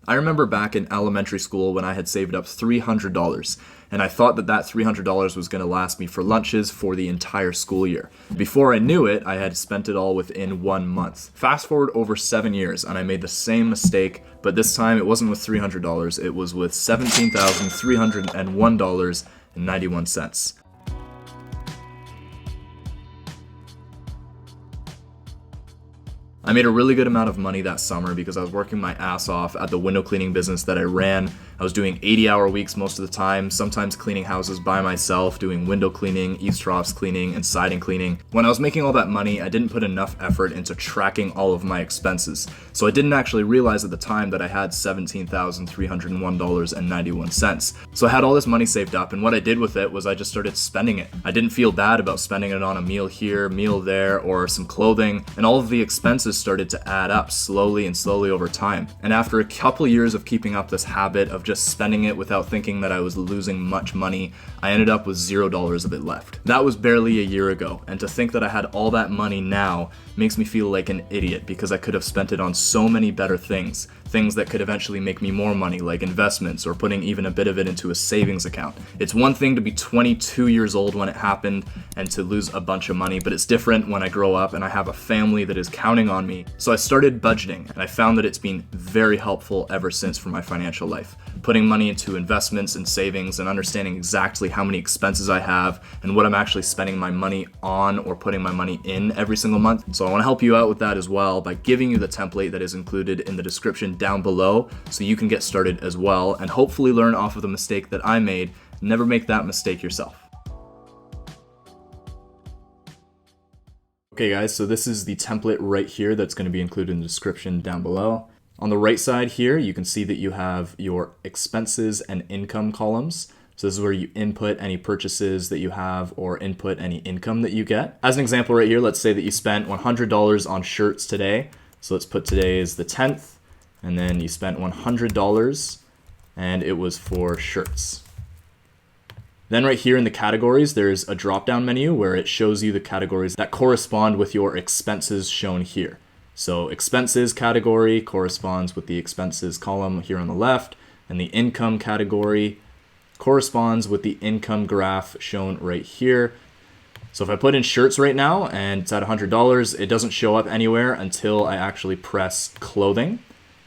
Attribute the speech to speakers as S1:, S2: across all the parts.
S1: I remember back in elementary school when I had saved up $300, and I thought that that $300 was going to last me for lunches for the entire school year. Before I knew it, I had spent it all within 1 month. Fast forward over 7 years, and I made the same mistake, but this time it wasn't with $300, it was with $17,301.91. I made a really good amount of money that summer because I was working my ass off at the window cleaning business that I ran. I was doing 80-hour weeks most of the time, sometimes cleaning houses by myself, doing window cleaning, eaves troughs cleaning, and siding cleaning. When I was making all that money, I didn't put enough effort into tracking all of my expenses. So I didn't actually realize at the time that I had $17,301.91. So I had all this money saved up, and what I did with it was I just started spending it. I didn't feel bad about spending it on a meal here, meal there, or some clothing, and all of the expenses started to add up slowly over time. And after a couple years of keeping up this habit of just spending it without thinking that I was losing much money, I ended up with $0 of it left. That was barely a year ago, and to think that I had all that money now makes me feel like an idiot because I could have spent it on so many better things that could eventually make me more money, like investments or putting even a bit of it into a savings account. It's one thing to be 22 years old when it happened and to lose a bunch of money, but it's different when I grow up and I have a family that is counting on me. So I started budgeting, and I found that it's been very helpful ever since for my financial life. Putting money into investments and savings and understanding exactly how many expenses I have and what I'm actually spending my money on or putting my money in every single month. So I want to help you out with that as well by giving you the template that is included in the description down below so you can get started as well and hopefully learn off of the mistake that I made. Never make that mistake yourself. Okay guys, so this is the template right here that's going to be included in the description down below. On the right side here, you can see that you have your expenses and income columns. So this is where you input any purchases that you have or input any income that you get. As an example right here, let's say that you spent $100 on shirts today. So let's put today as the 10th, and then you spent $100 and it was for shirts. Then right here in the categories, there's a drop-down menu where it shows you the categories that correspond with your expenses shown here. So expenses category corresponds with the expenses column here on the left, and the income category corresponds with the income graph shown right here. So if I put in shirts right now and it's at $100, it doesn't show up anywhere until I actually press clothing,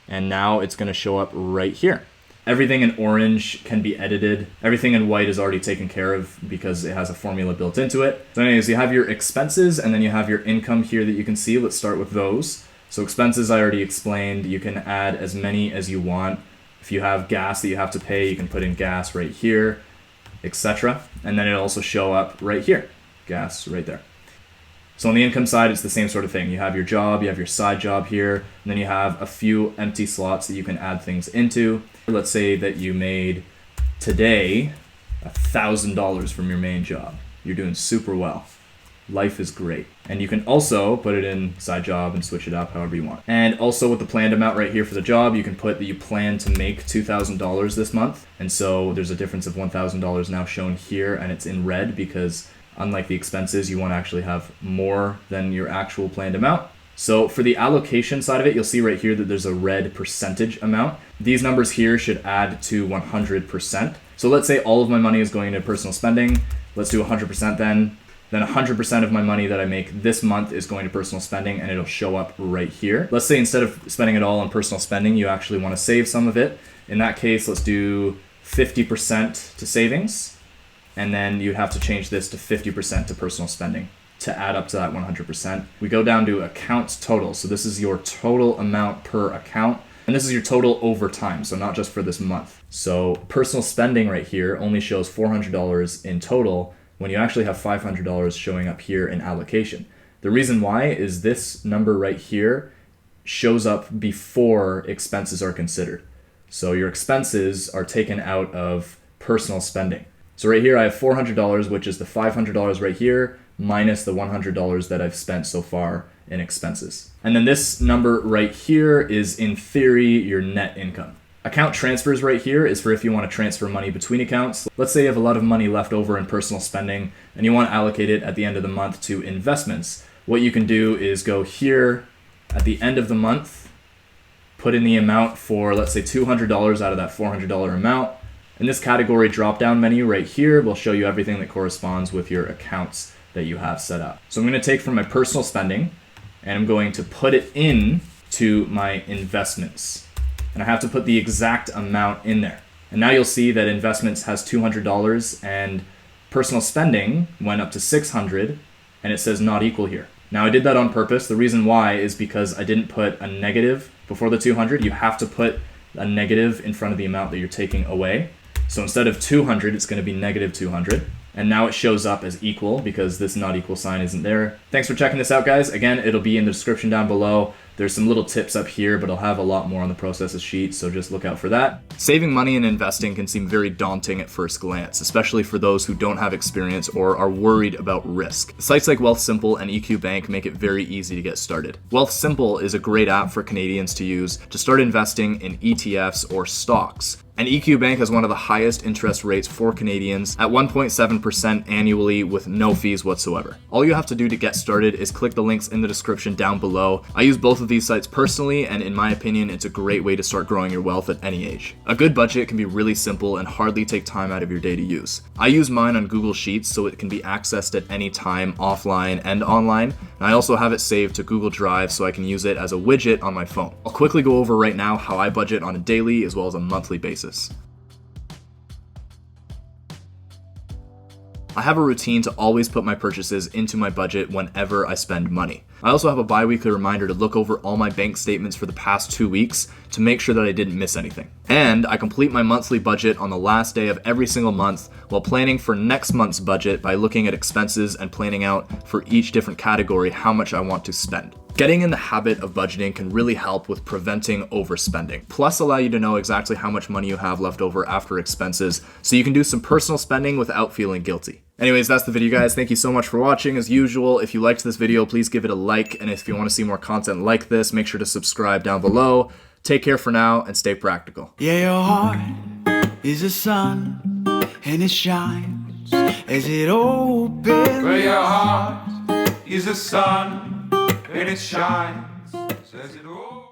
S1: and now it's going to show up right here. Everything in orange can be edited. Everything in white is already taken care of because it has a formula built into it. So anyways, you have your expenses and then you have your income here that you can see. Let's start with those. So expenses I already explained. You can add as many as you want. If you have gas that you have to pay, you can put in gas right here, etc. And then it'll also show up right here, gas right there. So on the income side, it's the same sort of thing. You have your job, you have your side job here, and then you have a few empty slots that you can add things into. Let's say that you made today $1,000 from your main job. You're doing super well. Life is great. And you can also put it in side job and switch it up however you want. And also with the planned amount right here for the job, you can put that you plan to make $2,000 this month. And so there's a difference of $1,000 now shown here, and it's in red because unlike the expenses, you want to actually have more than your actual planned amount. So for the allocation side of it, you'll see right here that there's a red percentage amount. These numbers here should add to 100%. So let's say all of my money is going into personal spending. Let's do 100% then. Then 100% of my money that I make this month is going to personal spending, and it'll show up right here. Let's say instead of spending it all on personal spending, you actually want to save some of it. In that case, let's do 50% to savings. And then you'd have to change this to 50% to personal spending to add up to that 100%. We go down to accounts total. So this is your total amount per account. And this is your total over time, so not just for this month. So personal spending right here only shows $400 in total when you actually have $500 showing up here in allocation. The reason why is this number right here shows up before expenses are considered. So your expenses are taken out of personal spending. So right here I have $400, which is the $500 right here, minus the $100 that I've spent so far in expenses. And then this number right here is in theory your net income. Account transfers right here is for if you want to transfer money between accounts. Let's say you have a lot of money left over in personal spending and you want to allocate it at the end of the month to investments. What you can do is go here at the end of the month put in the amount for, let's say, $200 out of that $400 amount. And this category drop-down menu right here will show you everything that corresponds with your accounts that you have set up. So I'm going to take from my personal spending and I'm going to put it in to my investments. And I have to put the exact amount in there. And now you'll see that investments has $200 and personal spending went up to $600 and it says not equal here. Now I did that on purpose. The reason why is because I didn't put a negative before the 200. You have to put a negative in front of the amount that you're taking away. So instead of 200, it's going to be negative 200. And now it shows up as equal because this not equal sign isn't there. Thanks for checking this out, guys. Again, it'll be in the description down below. There's some little tips up here, but I'll have a lot more on the processes sheet, so just look out for that. Saving money and investing can seem very daunting at first glance, especially for those who don't have experience or are worried about risk. Sites like Wealthsimple and EQ Bank make it very easy to get started. Wealthsimple is a great app for Canadians to use to start investing in ETFs or stocks. And EQ Bank has one of the highest interest rates for Canadians at 1.7% annually with no fees whatsoever. All you have to do to get started is click the links in the description down below. I use both of these sites personally, and in my opinion, it's a great way to start growing your wealth at any age. A good budget can be really simple and hardly take time out of your day to use. I use mine on Google Sheets so it can be accessed at any time, offline and online. And I also have it saved to Google Drive so I can use it as a widget on my phone. I'll quickly go over right now how I budget on a daily as well as a monthly basis. I have a routine to always put my purchases into my budget whenever I spend money. I also have a bi-weekly reminder to look over all my bank statements for the past 2 weeks to make sure that I didn't miss anything. And I complete my monthly budget on the last day of every single month while planning for next month's budget by looking at expenses and planning out for each different category how much I want to spend. Getting in the habit of budgeting can really help with preventing overspending, plus allow you to know exactly how much money you have left over after expenses so you can do some personal spending without feeling guilty. Anyways, that's the video, guys. Thank you so much for watching. As usual, if you liked this video, please give it a like, and if you want to see more content like this, make sure to subscribe down below. Take care for now and stay practical.
S2: Yeah, your heart is a sun and it shines as it opens.
S3: Well, your heart is a sun and it shines as it